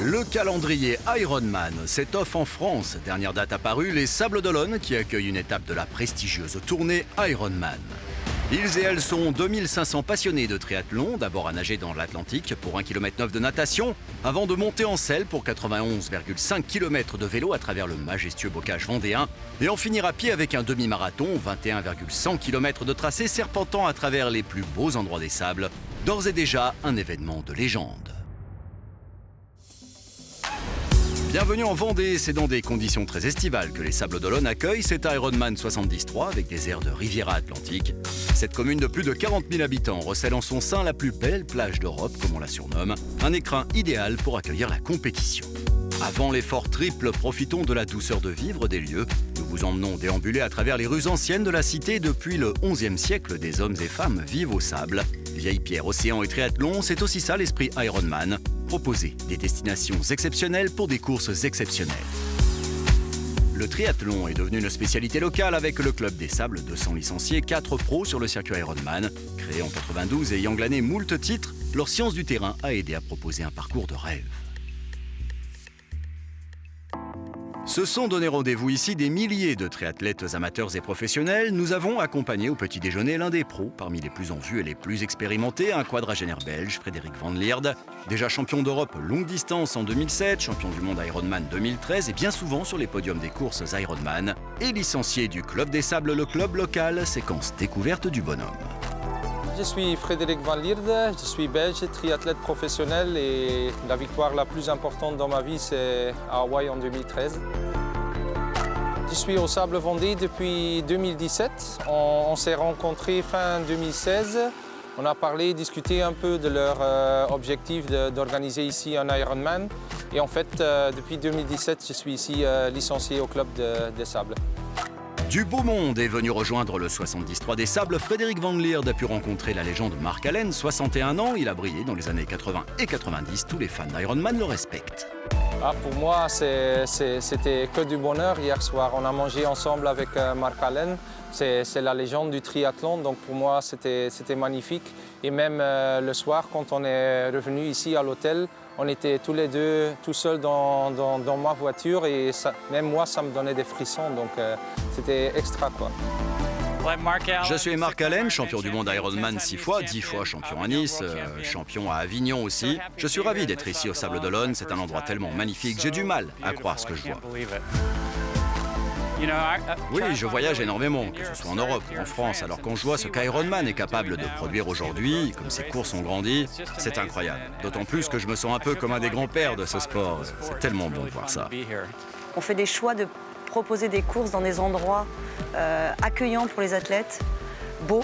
Le calendrier Ironman s'étoffe en France. Dernière date apparue, les Sables d'Olonne qui accueillent une étape de la prestigieuse tournée Ironman. Ils et elles sont 2500 passionnés de triathlon, d'abord à nager dans l'Atlantique pour 1,9 km de natation, avant de monter en selle pour 91,5 km de vélo à travers le majestueux bocage vendéen, et en finir à pied avec un demi-marathon, 21,1 km de tracé serpentant à travers les plus beaux endroits des Sables, d'ores et déjà un événement de légende. Bienvenue en Vendée, c'est dans des conditions très estivales que les Sables d'Olonne accueillent cet Ironman 73 avec des airs de Riviera Atlantique. Cette commune de plus de 40 000 habitants recèle en son sein la plus belle plage d'Europe, comme on la surnomme, un écrin idéal pour accueillir la compétition. Avant l'effort triple, profitons de la douceur de vivre des lieux. Nous vous emmenons déambuler à travers les rues anciennes de la cité. Depuis le XIe siècle, des hommes et femmes vivent au sable. Vieille pierre, océan et triathlon, c'est aussi ça l'esprit Ironman. Proposer des destinations exceptionnelles pour des courses exceptionnelles. Le triathlon est devenu une spécialité locale avec le Club des Sables, 200 licenciés, 4 pros sur le circuit Ironman. Créé en 92 et ayant glané moult titres, leur science du terrain a aidé à proposer un parcours de rêve. Se sont donné rendez-vous ici des milliers de triathlètes amateurs et professionnels. Nous avons accompagné au petit déjeuner l'un des pros, parmi les plus en vue et les plus expérimentés, un quadragénaire belge, Frédéric Van Lierde, déjà champion d'Europe longue distance en 2007, champion du monde Ironman 2013 et bien souvent sur les podiums des courses Ironman, et licencié du Club des Sables, le club local, séquence découverte du bonhomme. Je suis Frédéric Van Lierde, je suis belge, triathlète professionnel et la victoire la plus importante dans ma vie c'est à Hawaï en 2013. Je suis au Sable Vendée depuis 2017. On s'est rencontrés fin 2016. On a parlé, discuté un peu de leur objectif d'organiser ici un Ironman. Et en fait, depuis 2017, je suis ici licencié au Club des Sables. Du beau monde est venu rejoindre le 73 des Sables. Frédéric Van Lierde a pu rencontrer la légende Mark Allen, 61 ans. Il a brillé dans les années 80 et 90. Tous les fans d'Ironman le respectent. Pour moi, c'était que du bonheur hier soir. On a mangé ensemble avec Mark Allen. C'est la légende du triathlon, donc pour moi, c'était magnifique. Et même le soir, quand on est revenu ici à l'hôtel, on était tous les deux tout seuls dans ma voiture et ça, même moi, ça me donnait des frissons, donc c'était extra, quoi. Je suis Mark Allen, champion du monde Ironman 6 fois, 10 fois champion à Nice, champion à Avignon aussi. Je suis ravi d'être ici au Sable d'Olonne, c'est un endroit tellement magnifique, j'ai du mal à croire ce que je vois. Oui, je voyage énormément, que ce soit en Europe ou en France, alors quand je vois ce qu'Ironman est capable de produire aujourd'hui, comme ses courses ont grandi, c'est incroyable. D'autant plus que je me sens un peu comme un des grands-pères de ce sport, c'est tellement bon de voir ça. On fait des choix de proposer des courses dans des endroits accueillants pour les athlètes, beaux,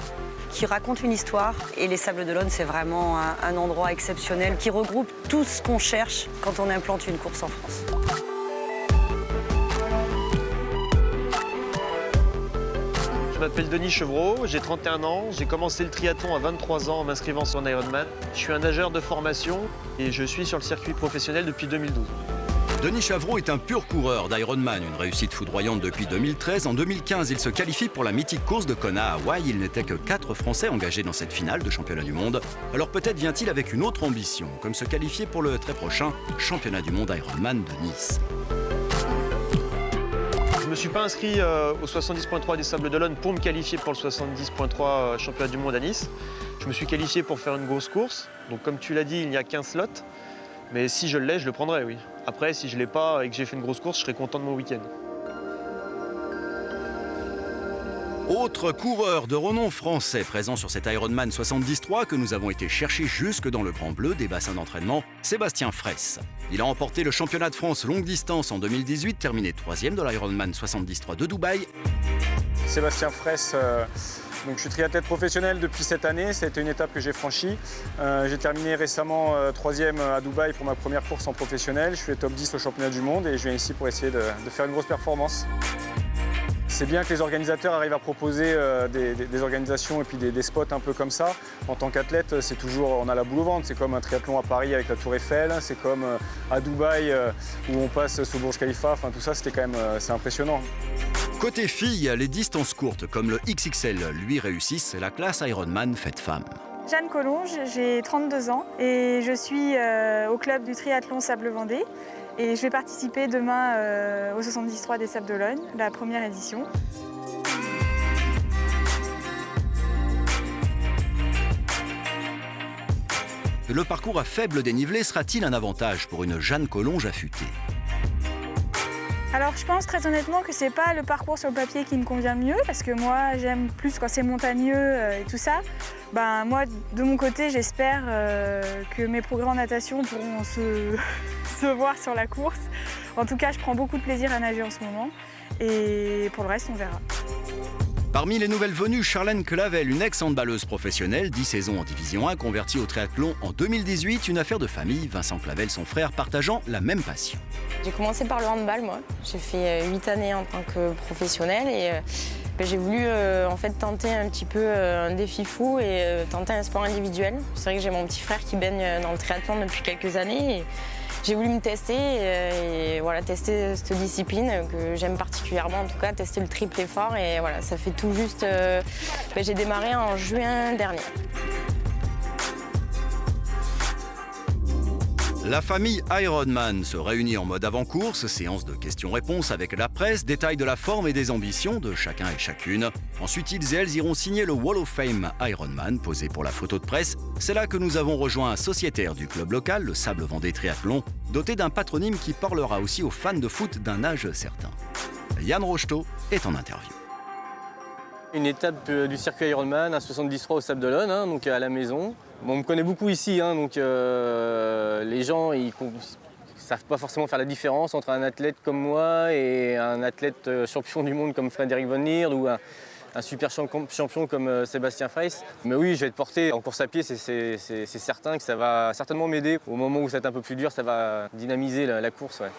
qui racontent une histoire. Et les Sables d'Olonne, c'est vraiment un endroit exceptionnel qui regroupe tout ce qu'on cherche quand on implante une course en France. Je m'appelle Denis Chevreau, j'ai 31 ans, j'ai commencé le triathlon à 23 ans en m'inscrivant sur un Ironman. Je suis un nageur de formation et je suis sur le circuit professionnel depuis 2012. Denis Chevreau est un pur coureur d'Ironman, une réussite foudroyante depuis 2013. En 2015, il se qualifie pour la mythique course de Kona à Hawaï. Il n'était que 4 Français engagés dans cette finale de championnat du monde. Alors peut-être vient-il avec une autre ambition, comme se qualifier pour le très prochain championnat du monde Ironman de Nice. Je ne me suis pas inscrit au 70.3 des Sables d'Olonne pour me qualifier pour le 70.3 championnat du monde à Nice. Je me suis qualifié pour faire une grosse course. Donc comme tu l'as dit, il n'y a qu'un slot. Mais si je l'ai, je le prendrai, oui. Après, si je ne l'ai pas et que j'ai fait une grosse course, je serai content de mon week-end. Autre coureur de renom français présent sur cet Ironman 73 que nous avons été chercher jusque dans le Grand Bleu des bassins d'entraînement, Sébastien Fraisse. Il a remporté le championnat de France longue distance en 2018, terminé 3e de l'Ironman 73 de Dubaï. Sébastien Fraisse, donc je suis triathlète professionnel depuis cette année, c'était une étape que j'ai franchie. J'ai terminé récemment 3e à Dubaï pour ma première course en professionnel. Je suis top 10 au championnat du monde et je viens ici pour essayer de faire une grosse performance. C'est bien que les organisateurs arrivent à proposer des organisations et puis des spots un peu comme ça. En tant qu'athlète, c'est toujours, on a la boule au ventre. C'est comme un triathlon à Paris avec la Tour Eiffel, c'est comme à Dubaï où on passe sous Burj Khalifa. Enfin, tout ça, c'était quand même c'est impressionnant. Côté filles, les distances courtes comme le XXL lui réussissent, c'est la classe Ironman faite femme. Jeanne Collonge, j'ai 32 ans et je suis au club du triathlon Sable-Vendée et je vais participer demain au 73 des Sables d'Olonne, la première édition. Le parcours à faible dénivelé sera-t-il un avantage pour une Jeanne Collonge affûtée? Alors je pense très honnêtement que c'est pas le parcours sur le papier qui me convient le mieux parce que moi j'aime plus quand c'est montagneux et tout ça. Ben, moi de mon côté j'espère que mes progrès en natation pourront se voir sur la course. En tout cas je prends beaucoup de plaisir à nager en ce moment et pour le reste on verra. Parmi les nouvelles venues, Charlène Clavel, une ex-handballeuse professionnelle, 10 saisons en division 1, convertie au triathlon en 2018, une affaire de famille, Vincent Clavel, son frère, partageant la même passion. J'ai commencé par le handball, moi. J'ai fait 8 années en tant que professionnelle et j'ai voulu en fait tenter un petit peu un défi fou et tenter un sport individuel. C'est vrai que j'ai mon petit frère qui baigne dans le triathlon depuis quelques années. Et j'ai voulu me tester et voilà, tester cette discipline que j'aime particulièrement, en tout cas tester le triple effort et voilà, ça fait tout juste, j'ai démarré en juin dernier. La famille Ironman se réunit en mode avant-course, séance de questions-réponses avec la presse, détail de la forme et des ambitions de chacun et chacune. Ensuite, ils et elles iront signer le Wall of Fame Ironman, posé pour la photo de presse. C'est là que nous avons rejoint un sociétaire du club local, le Sable-Vendée Triathlon, doté d'un patronyme qui parlera aussi aux fans de foot d'un âge certain. Yann Rocheteau est en interview. Une étape du circuit Ironman, un 73 au Sables d'Olonne, donc à la maison. Bon, on me connaît beaucoup ici, donc les gens ils savent pas forcément faire la différence entre un athlète comme moi et un athlète champion du monde comme Frédéric Van Lierde ou un super champion comme Sébastien Freyss. Mais oui, je vais être porté en course à pied, c'est certain que ça va certainement m'aider. Au moment où ça va être un peu plus dur, ça va dynamiser la course. Ouais.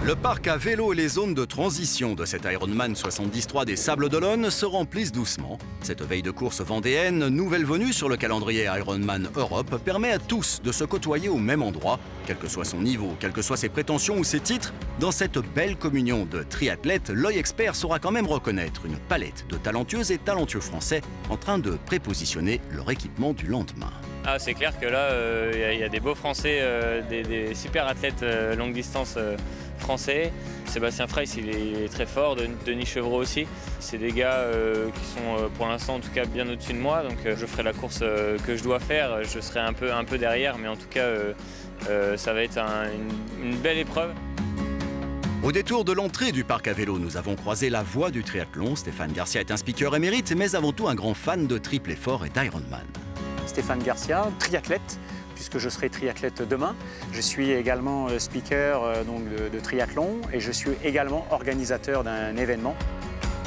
Le parc à vélo et les zones de transition de cet Ironman 73 des Sables d'Olonne se remplissent doucement. Cette veille de course vendéenne, nouvelle venue sur le calendrier Ironman Europe, permet à tous de se côtoyer au même endroit, quel que soit son niveau, quelles que soient ses prétentions ou ses titres. Dans cette belle communion de triathlètes, l'œil expert saura quand même reconnaître une palette de talentueuses et talentueux Français en train de prépositionner leur équipement du lendemain. Ah, c'est clair que là, il y a des beaux Français, des super athlètes longue distance français. Sébastien Freyss, il est très fort, Denis Chevreau aussi. C'est des gars qui sont pour l'instant en tout cas bien au-dessus de moi, donc je ferai la course que je dois faire. Je serai un peu derrière, mais en tout cas, ça va être une belle épreuve. Au détour de l'entrée du parc à vélo, nous avons croisé la voix du triathlon. Stéphane Garcia est un speaker émérite, mais avant tout un grand fan de triple effort et d'Ironman. Stéphane Garcia, triathlète, puisque je serai triathlète demain. Je suis également speaker de triathlon et je suis également organisateur d'un événement.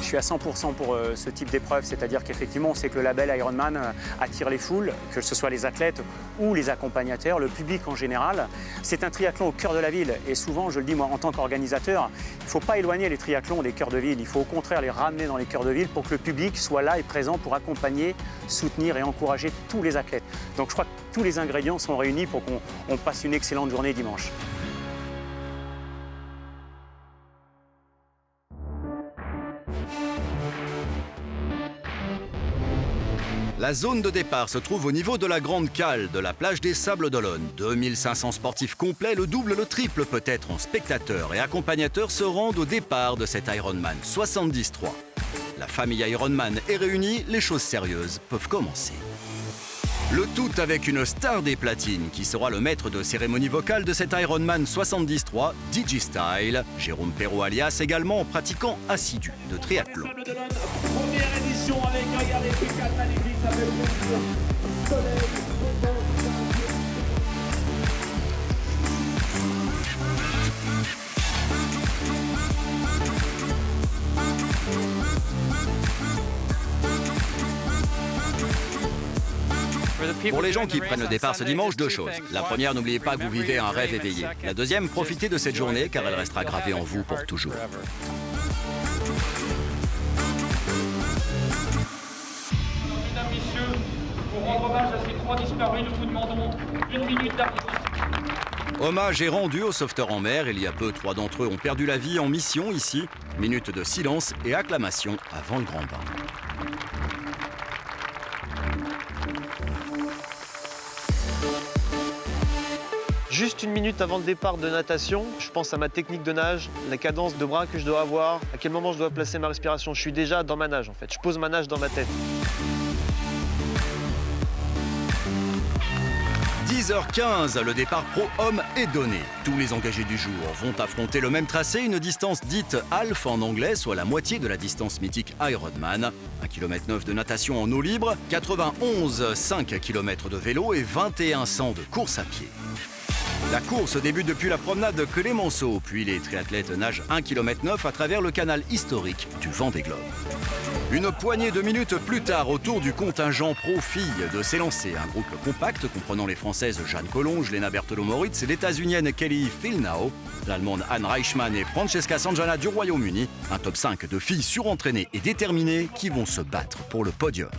Je suis à 100% pour ce type d'épreuve, c'est-à-dire qu'effectivement, on sait que le label Ironman attire les foules, que ce soit les athlètes ou les accompagnateurs, le public en général. C'est un triathlon au cœur de la ville et souvent, je le dis moi en tant qu'organisateur, il ne faut pas éloigner les triathlons des cœurs de ville, il faut au contraire les ramener dans les cœurs de ville pour que le public soit là et présent pour accompagner, soutenir et encourager tous les athlètes. Donc je crois que tous les ingrédients sont réunis pour qu'on passe une excellente journée dimanche. La zone de départ se trouve au niveau de la Grande Cale de la plage des Sables d'Olonne. 2500 sportifs complets, le double, le triple peut-être en spectateurs et accompagnateurs se rendent au départ de cet Ironman 73. La famille Ironman est réunie, les choses sérieuses peuvent commencer. Le tout avec une star des platines qui sera le maître de cérémonie vocale de cet Ironman 73, DJ Style, Jérôme Perrault alias, également pratiquant assidu de triathlon. Première édition avec, regardez, ces 4 magnifiques, ça fait plaisir. Soleil, Pour les gens qui prennent le départ ce dimanche, deux choses. La première, n'oubliez pas que vous vivez un rêve éveillé. La deuxième, profitez de cette journée car elle restera gravée en vous pour toujours. Mesdames, messieurs, pour rendre hommage à ces 3 disparus, nous vous demandons 1 minute d'applaudissements. Hommage est rendu aux sauveteurs en mer. Il y a peu, 3 d'entre eux ont perdu la vie en mission ici. Minute de silence et acclamation avant le grand bain. Juste 1 minute avant le départ de natation, je pense à ma technique de nage, la cadence de bras que je dois avoir, à quel moment je dois placer ma respiration. Je suis déjà dans ma nage en fait, je pose ma nage dans ma tête. 10h15, le départ pro-homme est donné. Tous les engagés du jour vont affronter le même tracé, une distance dite half en anglais, soit la moitié de la distance mythique Ironman. 1,9 km de natation en eau libre, 91,5 km de vélo et 2100 de course à pied. La course débute depuis la promenade de Clémenceau, puis les triathlètes nagent 1,9 km à travers le canal historique du Vendée Globe. Une poignée de minutes plus tard, au tour du contingent pro-filles de s'élancer. Un groupe compact comprenant les Françaises Jeanne Collonges, Lena Bertolo-Moritz, l'États-Unienne Kelly Filnau, l'Allemande Anne Reichmann et Francesca Sanjana du Royaume-Uni. Un top 5 de filles surentraînées et déterminées qui vont se battre pour le podium.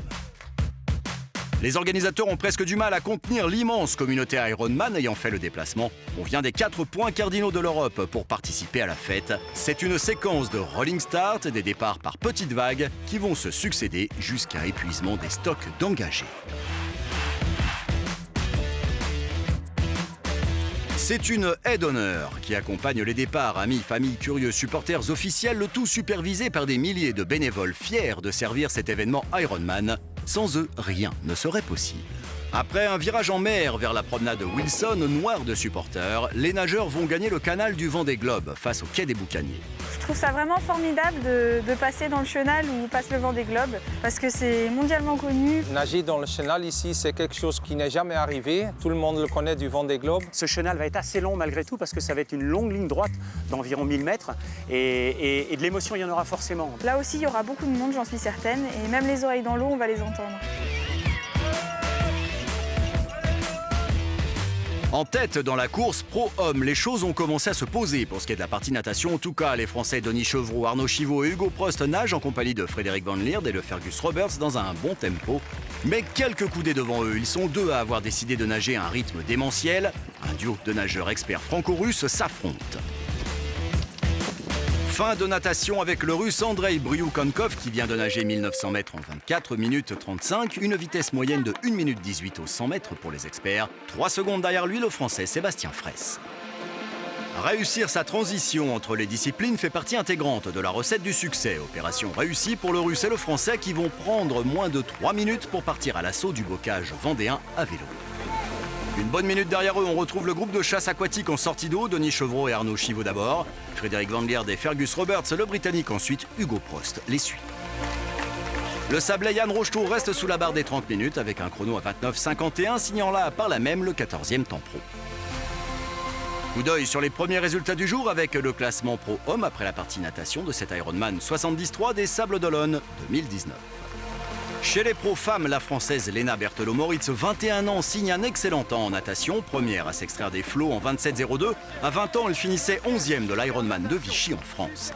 Les organisateurs ont presque du mal à contenir l'immense communauté Ironman ayant fait le déplacement. On vient des 4 points cardinaux de l'Europe pour participer à la fête. C'est une séquence de rolling start, des départs par petites vagues qui vont se succéder jusqu'à épuisement des stocks d'engagés. C'est une aide d'honneur qui accompagne les départs, amis, familles, curieux, supporters officiels, le tout supervisé par des milliers de bénévoles fiers de servir cet événement Ironman. Sans eux, rien ne serait possible. Après un virage en mer vers la promenade Wilson, noire de supporters, les nageurs vont gagner le canal du Vendée Globe face au quai des Boucaniers. Je trouve ça vraiment formidable de passer dans le chenal où passe le Vendée Globe parce que c'est mondialement connu. Nager dans le chenal ici, c'est quelque chose qui n'est jamais arrivé. Tout le monde le connaît du Vendée Globe. Ce chenal va être assez long malgré tout parce que ça va être une longue ligne droite d'environ 1000 mètres et de l'émotion, il y en aura forcément. Là aussi, il y aura beaucoup de monde, j'en suis certaine, et même les oreilles dans l'eau, on va les entendre. En tête dans la course pro-homme, les choses ont commencé à se poser pour ce qui est de la partie natation. En tout cas, les Français Denis Chevreau, Arnaud Chiveau et Hugo Prost nagent en compagnie de Frédéric Van Lierde et de Fergus Roberts dans un bon tempo. Mais quelques coudées devant eux, ils sont 2 à avoir décidé de nager à un rythme démentiel. Un duo de nageurs experts franco-russes s'affrontent. Fin de natation avec le russe Andrei Bryukonkov qui vient de nager 1900 mètres en 24 minutes 35, une vitesse moyenne de 1 minute 18 aux 100 mètres pour les experts. 3 secondes derrière lui, le français Sébastien Fraisse. Réussir sa transition entre les disciplines fait partie intégrante de la recette du succès. Opération réussie pour le russe et le français qui vont prendre moins de 3 minutes pour partir à l'assaut du bocage vendéen à vélo. Une bonne minute derrière eux, on retrouve le groupe de chasse aquatique en sortie d'eau, Denis Chevreau et Arnaud Chiveau d'abord, Frédéric Van Lierde et Fergus Roberts, le Britannique ensuite, Hugo Prost les suit. Le Sablé Yann Rocheteau reste sous la barre des 30 minutes avec un chrono à 29,51, signant là par là même le 14e temps pro. Coup d'œil sur les premiers résultats du jour avec le classement pro-homme après la partie natation de cet Ironman 73 des Sables d'Olonne 2019. Chez les pros-femmes, la Française Lena Bertolo-Moritz, 21 ans, signe un excellent temps en natation, première à s'extraire des flots en 27,02. À 20 ans, elle finissait 11e de l'Ironman de Vichy en France.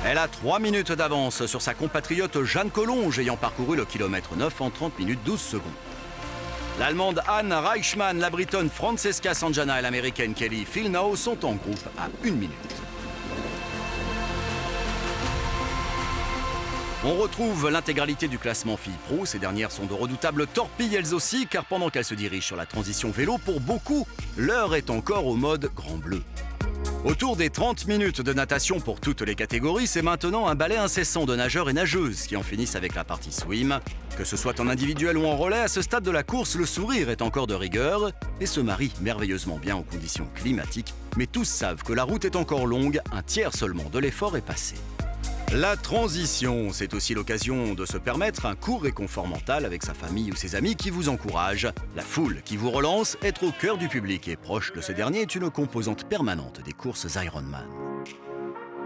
Elle a 3 minutes d'avance sur sa compatriote Jeanne Collonges, ayant parcouru le kilomètre 9 en 30 minutes 12 secondes. L'Allemande Anne Reichmann, la Bretonne Francesca Sanjana et l'Américaine Kelly Filnau sont en groupe à 1 minute. On retrouve l'intégralité du classement filles pro. Ces dernières sont de redoutables torpilles elles aussi, car pendant qu'elles se dirigent sur la transition vélo, pour beaucoup, l'heure est encore au mode grand bleu. Autour des 30 minutes de natation pour toutes les catégories, c'est maintenant un balai incessant de nageurs et nageuses qui en finissent avec la partie swim. Que ce soit en individuel ou en relais, à ce stade de la course, le sourire est encore de rigueur et se marie merveilleusement bien aux conditions climatiques. Mais tous savent que la route est encore longue, un tiers seulement de l'effort est passé. La transition, c'est aussi l'occasion de se permettre un court réconfort mental avec sa famille ou ses amis qui vous encouragent. La foule qui vous relance, être au cœur du public et proche de ce dernier est une composante permanente des courses Ironman.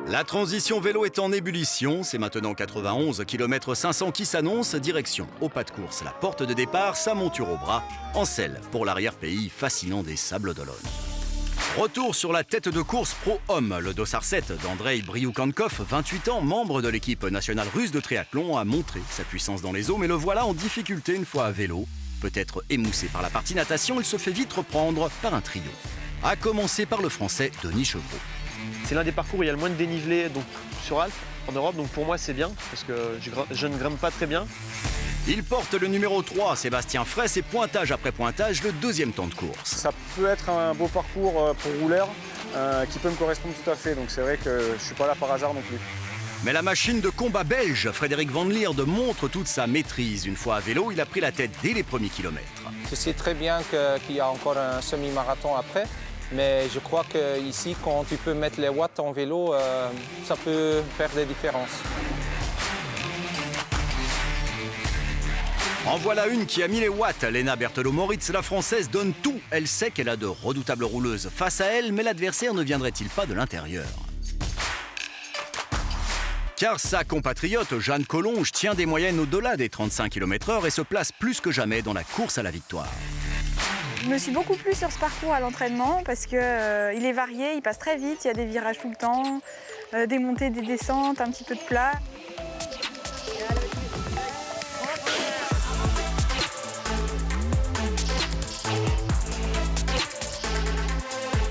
La transition vélo est en ébullition, c'est maintenant 91 km 500 qui s'annonce, direction au pas de course, la porte de départ, sa monture au bras, en selle pour l'arrière-pays fascinant des Sables d'Olonne. Retour sur la tête de course pro-homme. Le dossard 7 d'Andrei Bryukonkov, 28 ans, membre de l'équipe nationale russe de triathlon, a montré sa puissance dans les eaux, mais le voilà en difficulté une fois à vélo. Peut-être émoussé par la partie natation, il se fait vite reprendre par un trio. À commencer par le français Denis Chevreau. C'est l'un des parcours où il y a le moins de dénivelé donc, sur Alpes en Europe, donc pour moi c'est bien, parce que je ne grimpe pas très bien. Il porte le numéro 3, Sébastien Fraisse, et pointage après pointage, le deuxième temps de course. Ça peut être un beau parcours pour rouleur qui peut me correspondre tout à fait. Donc c'est vrai que je ne suis pas là par hasard non plus. Mais la machine de combat belge, Frédéric Van Lierde, montre toute sa maîtrise. Une fois à vélo, il a pris la tête dès les premiers kilomètres. Je sais très bien qu'il y a encore un semi-marathon après, mais je crois qu'ici, quand tu peux mettre les watts en vélo, ça peut faire des différences. En voilà une qui a mis les watts. Lena Berthelot-Moritz, la Française, donne tout. Elle sait qu'elle a de redoutables rouleuses face à elle, mais l'adversaire ne viendrait-il pas de l'intérieur? Car sa compatriote Jeanne Collonges tient des moyennes au-delà des 35 km/h et se place plus que jamais dans la course à la victoire. Je me suis beaucoup plu sur ce parcours à l'entraînement parce qu'il est varié, il passe très vite, il y a des virages tout le temps, des montées, des descentes, un petit peu de plat.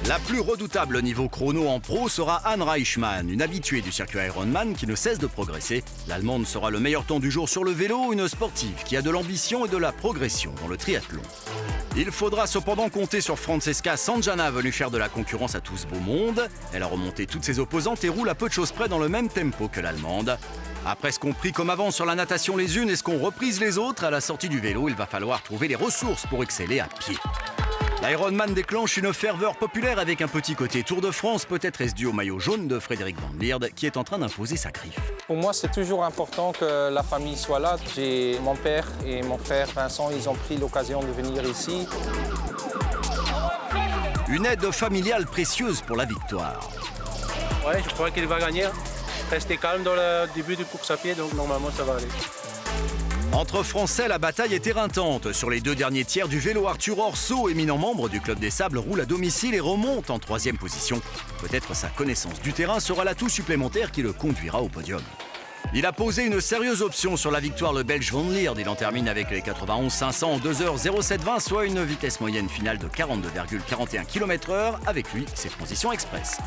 La plus redoutable niveau chrono en pro sera Anne Reichmann, une habituée du circuit Ironman qui ne cesse de progresser. L'Allemande sera le meilleur temps du jour sur le vélo, une sportive qui a de l'ambition et de la progression dans le triathlon. Il faudra cependant compter sur Francesca Sanjana, venue faire de la concurrence à tout ce beau monde. Elle a remonté toutes ses opposantes et roule à peu de choses près dans le même tempo que l'Allemande. Après ce qu'on prit comme avance sur la natation les unes et ce qu'on reprise les autres, à la sortie du vélo, il va falloir trouver les ressources pour exceller à pied. L'Ironman déclenche une ferveur populaire avec un petit côté Tour de France. Peut-être est-ce dû au maillot jaune de Frédéric Van Lierde qui est en train d'imposer sa griffe. Pour moi, c'est toujours important que la famille soit là. J'ai mon père et mon frère Vincent, ils ont pris l'occasion de venir ici. Une aide familiale précieuse pour la victoire. Ouais, je crois qu'il va gagner. Restez calme dans le début de course à pied, donc normalement ça va aller. Entre Français, la bataille est éreintante. Sur les deux derniers tiers du vélo, Arthur Orso, éminent membre du Club des Sables, roule à domicile et remonte en 3e position. Peut-être sa connaissance du terrain sera l'atout supplémentaire qui le conduira au podium. Il a posé une sérieuse option sur la victoire, le Belge Van Lierde. Il en termine avec les 91 500 en 2h0720, soit une vitesse moyenne finale de 42,41 km/h. Avec lui, c'est transition express.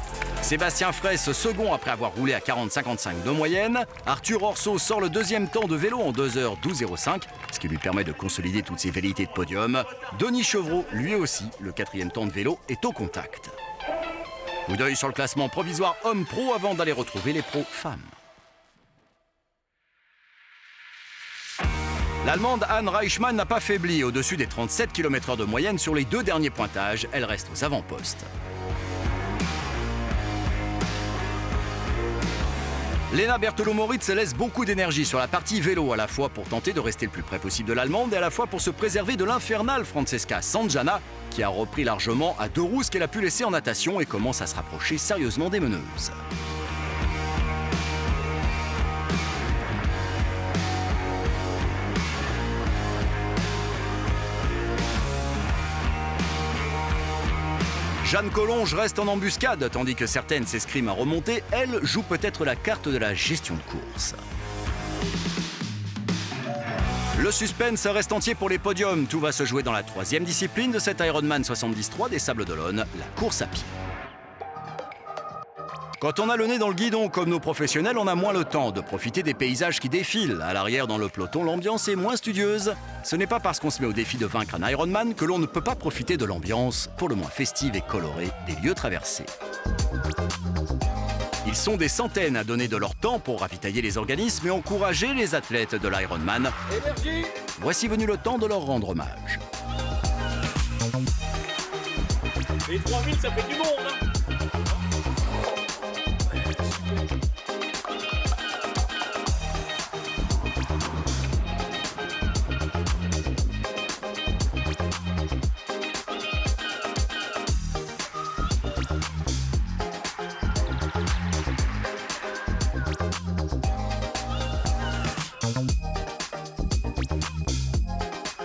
Sébastien Fraisse, second après avoir roulé à 40,55 de moyenne. Arthur Orso sort le deuxième temps de vélo en 2h12,05, ce qui lui permet de consolider toutes ses velléités de podium. Denis Chevreau, lui aussi, le 4e temps de vélo, est au contact. Coup d'œil sur le classement provisoire homme-pro avant d'aller retrouver les pros femmes. L'Allemande Anne Reichmann n'a pas faibli. Au-dessus des 37 km/h de moyenne sur les deux derniers pointages, elle reste aux avant-postes. Lena Berthelot-Moritz laisse beaucoup d'énergie sur la partie vélo, à la fois pour tenter de rester le plus près possible de l'Allemande et à la fois pour se préserver de l'infernale Francesca Sanjana, qui a repris largement à deux roues ce qu'elle a pu laisser en natation et commence à se rapprocher sérieusement des meneuses. Jeanne Collonges reste en embuscade, tandis que certaines s'escriment à remonter. Elle joue peut-être la carte de la gestion de course. Le suspense reste entier pour les podiums. Tout va se jouer dans la 3e discipline de cet Ironman 73 des Sables d'Olonne, la course à pied. Quand on a le nez dans le guidon comme nos professionnels, on a moins le temps de profiter des paysages qui défilent. À l'arrière, dans le peloton, l'ambiance est moins studieuse. Ce n'est pas parce qu'on se met au défi de vaincre un Ironman que l'on ne peut pas profiter de l'ambiance, pour le moins festive et colorée, des lieux traversés. Ils sont des centaines à donner de leur temps pour ravitailler les organismes et encourager les athlètes de l'Ironman. Voici venu le temps de leur rendre hommage. Les 3000, ça fait du monde, hein.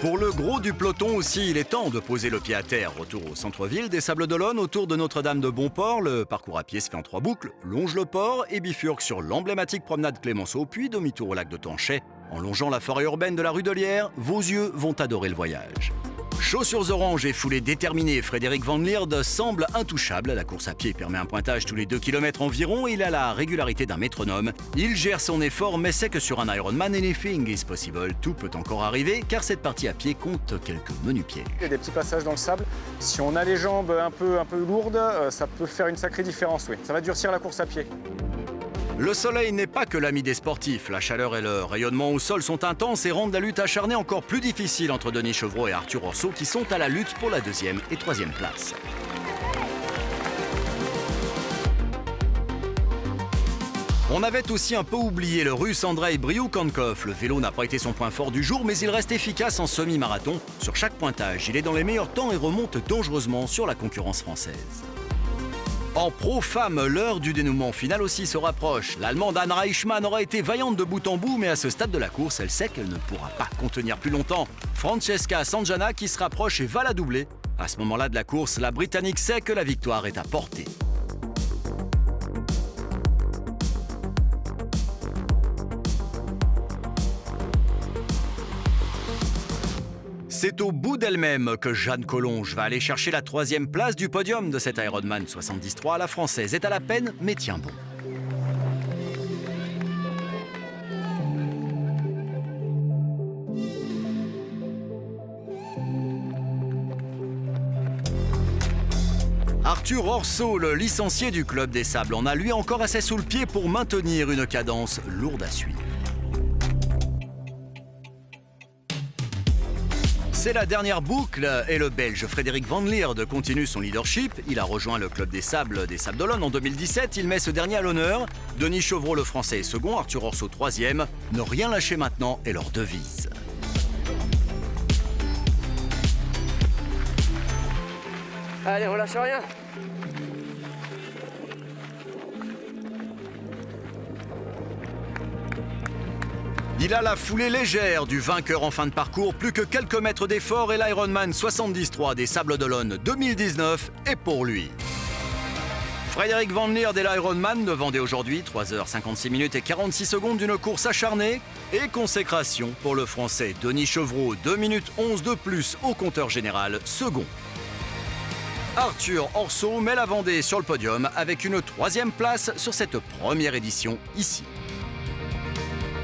Pour le gros du peloton aussi, il est temps de poser le pied à terre. Retour au centre-ville des Sables d'Olonne, autour de Notre-Dame de Bonport. Le parcours à pied se fait en 3 boucles, longe le port et bifurque sur l'emblématique promenade Clémenceau, puis demi-tour au lac de Tanchet. En longeant la forêt urbaine de la rue de Lierre, vos yeux vont adorer le voyage. Chaussures oranges et foulée déterminée, Frederik Van Lierde semble intouchable. La course à pied permet un pointage tous les 2 km environ. Il a la régularité d'un métronome. Il gère son effort, mais sait que sur un Ironman, anything is possible. Tout peut encore arriver, car cette partie à pied compte quelques menus pieds. Il y a des petits passages dans le sable. Si on a les jambes un peu lourdes, ça peut faire une sacrée différence, oui. Ça va durcir la course à pied. Le soleil n'est pas que l'ami des sportifs. La chaleur et le rayonnement au sol sont intenses et rendent la lutte acharnée encore plus difficile entre Denis Chevreau et Arthur Orso qui sont à la lutte pour la 2e et 3e place. On avait aussi un peu oublié le russe Andrei Brioukhankov. Le vélo n'a pas été son point fort du jour, mais il reste efficace en semi-marathon. Sur chaque pointage, il est dans les meilleurs temps et remonte dangereusement sur la concurrence française. En pro-femme, l'heure du dénouement final aussi se rapproche. L'Allemande Anne Reichmann aura été vaillante de bout en bout, mais à ce stade de la course, elle sait qu'elle ne pourra pas contenir plus longtemps. Francesca Sanjana qui se rapproche et va la doubler. À ce moment-là de la course, la Britannique sait que la victoire est à portée. C'est au bout d'elle-même que Jeanne Collonges va aller chercher la 3e place du podium de cet Ironman 73. La Française est à la peine, mais tient bon. Arthur Orso, le licencié du Club des Sables, en a lui encore assez sous le pied pour maintenir une cadence lourde à suivre. C'est la dernière boucle et le Belge Frederik Van Lierde continue son leadership. Il a rejoint le Club des Sables d'Olonne en 2017. Il met ce dernier à l'honneur. Denis Chevreau, le Français, est second. Arthur Orso, 3e. Ne rien lâcher maintenant est leur devise. Allez, on lâche rien. Il a la foulée légère du vainqueur en fin de parcours, plus que quelques mètres d'effort et l'Ironman 73 des Sables d'Olonne 2019 est pour lui. Frederik Van Lierde et l'Ironman ne vendaient aujourd'hui 3h56 minutes et 46 secondes d'une course acharnée et consécration pour le Français Denis Chevreau, 2 minutes 11 de plus au compteur général, second. Arthur Orso met la Vendée sur le podium avec une 3e place sur cette première édition ici.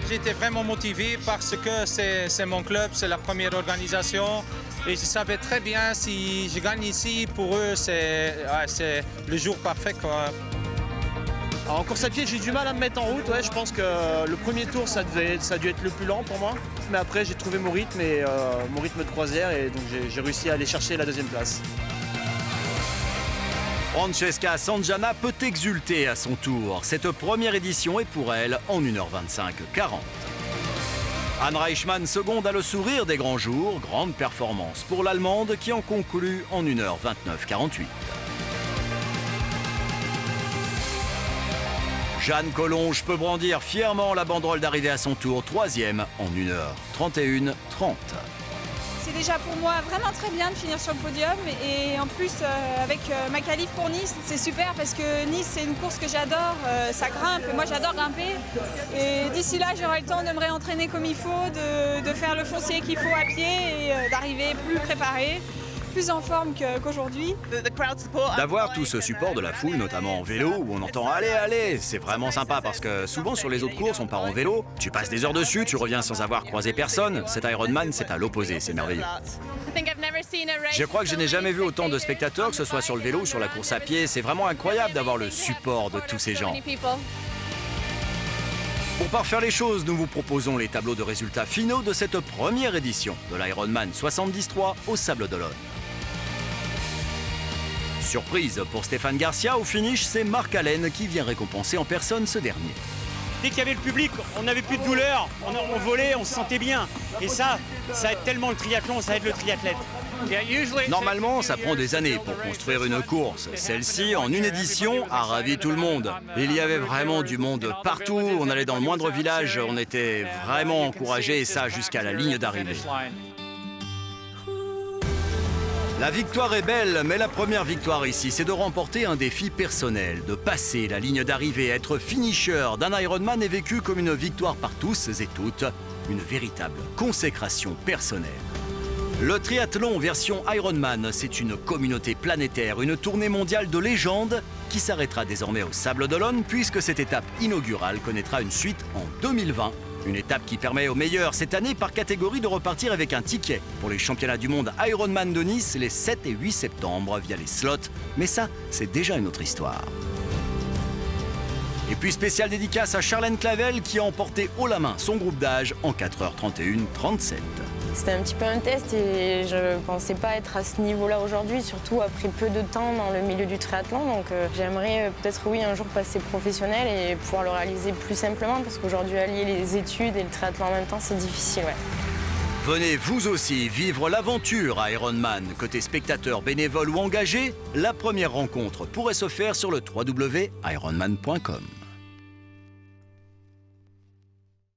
J'étais vraiment motivé parce que c'est mon club, c'est la première organisation et je savais très bien si je gagne ici, pour eux c'est le jour parfait, quoi. Alors, en course à pied, j'ai du mal à me mettre en route. Ouais, je pense que le premier tour, ça a dû être le plus lent pour moi. Mais après, j'ai trouvé mon rythme de croisière et donc j'ai réussi à aller chercher la 2e place. Francesca Sanjana peut exulter à son tour. Cette première édition est pour elle en 1h25:40. Anne Reichmann, seconde, a le sourire des grands jours. Grande performance pour l'Allemande qui en conclut en 1h29:48. Jeanne Collonges peut brandir fièrement la banderole d'arrivée à son tour, 3e en 1h31:30. C'est déjà pour moi vraiment très bien de finir sur le podium et en plus avec ma qualif pour Nice, c'est super parce que Nice c'est une course que j'adore, ça grimpe et moi j'adore grimper et d'ici là j'aurai le temps de me réentraîner comme il faut, de faire le foncier qu'il faut à pied et d'arriver plus préparé, plus en forme qu'aujourd'hui. D'avoir tout ce support de la foule, notamment en vélo, où on entend « Allez, allez !» c'est vraiment sympa parce que souvent sur les autres courses, on part en vélo, tu passes des heures dessus, tu reviens sans avoir croisé personne. Cet Ironman, c'est à l'opposé, c'est merveilleux. Je crois que je n'ai jamais vu autant de spectateurs, que ce soit sur le vélo ou sur la course à pied. C'est vraiment incroyable d'avoir le support de tous ces gens. Pour parfaire les choses, nous vous proposons les tableaux de résultats finaux de cette première édition de l'Ironman 73 aux Sables d'Olonne. Surprise pour Stéphane Garcia, au finish, c'est Marc Allen qui vient récompenser en personne ce dernier. Dès qu'il y avait le public, on n'avait plus de douleur, on volait, on se sentait bien. Et ça aide tellement le triathlon, ça aide le triathlète. Normalement, ça prend des années pour construire une course. Celle-ci, en une édition, a ravi tout le monde. Il y avait vraiment du monde partout, on allait dans le moindre village, on était vraiment encouragés, et ça jusqu'à la ligne d'arrivée. La victoire est belle, mais la première victoire ici, c'est de remporter un défi personnel, de passer la ligne d'arrivée, être finisher d'un Ironman est vécu comme une victoire par tous et toutes, une véritable consécration personnelle. Le triathlon version Ironman, c'est une communauté planétaire, une tournée mondiale de légende qui s'arrêtera désormais au Sables d'Olonne puisque cette étape inaugurale connaîtra une suite en 2020. Une étape qui permet aux meilleurs cette année par catégorie de repartir avec un ticket pour les championnats du monde Ironman de Nice les 7 et 8 septembre via les slots. Mais ça, c'est déjà une autre histoire. Et puis spéciale dédicace à Charlène Clavel qui a emporté haut la main son groupe d'âge en 4h31-37. C'était un petit peu un test et je ne pensais pas être à ce niveau-là aujourd'hui, surtout après peu de temps dans le milieu du triathlon. Donc j'aimerais peut-être un jour passer professionnel et pouvoir le réaliser plus simplement parce qu'aujourd'hui allier les études et le triathlon en même temps c'est difficile. Ouais. Venez vous aussi vivre l'aventure Ironman. Côté spectateur, bénévole ou engagé, la première rencontre pourrait se faire sur le www.ironman.com.